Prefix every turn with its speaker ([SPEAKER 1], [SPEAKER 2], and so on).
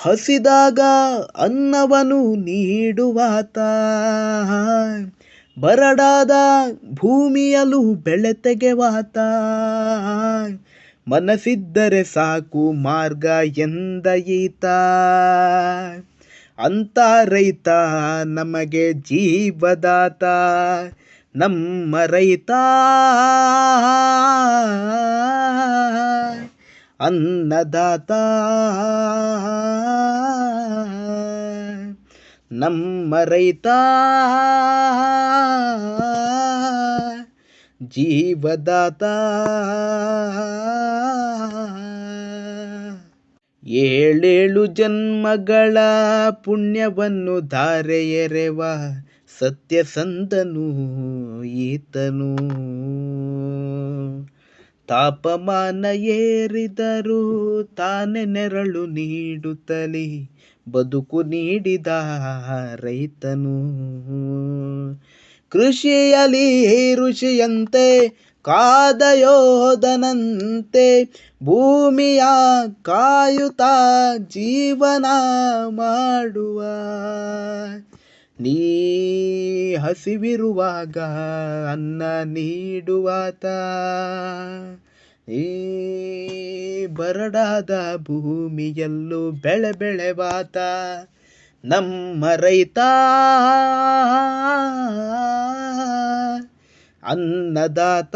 [SPEAKER 1] ಹಸಿದಾಗ ಅನ್ನವನ್ನು ನೀಡುವಾತ, ಬರಡಾದ ಭೂಮಿಯಲು ಬೆಳೆ ತೆಗೆವಾತ, ಮನಸ್ಸಿದ್ದರೆ ಸಾಕು ಮಾರ್ಗ ಎಂದ ಈತ. ಅಂತ ರೈತ ನಮಗೆ ಜೀವದಾತ, ನಮ್ಮ ರೈತ ಅನ್ನದಾತ, ನಮ್ಮ ರೈತ ಜೀವದಾತ. 7 ಜನ್ಮಗಳ ಪುಣ್ಯವನ್ನು ಧಾರೆ ಎರೆವ ಸತ್ಯಸಂಧನು ಈತನು. ತಾಪಮಾನ ಏರಿದರೂ ತಾನೇ ನೆರಳು ನೀಡುತ್ತಲೇ ಬದುಕು ನೀಡಿದ ರೈತನು. ಕೃಷಿಯಲಿ ಋಷಿಯಂತೆ ಕಾದ ಯೋಧನಂತೆ ಭೂಮಿಯ ಕಾಯುತ್ತಾ ಜೀವನ ಮಾಡುವ. ನೀ ಹಸಿವಿರುವಾಗ ಅನ್ನ ನೀಡುವಾತ, ಈ ಬರಡಾದ ಭೂಮಿಯಲ್ಲೂ ಬೆಳೆ ಬೆಳೆವಾತ, ನಮ್ಮ ರೈತ ಅನ್ನದಾತ.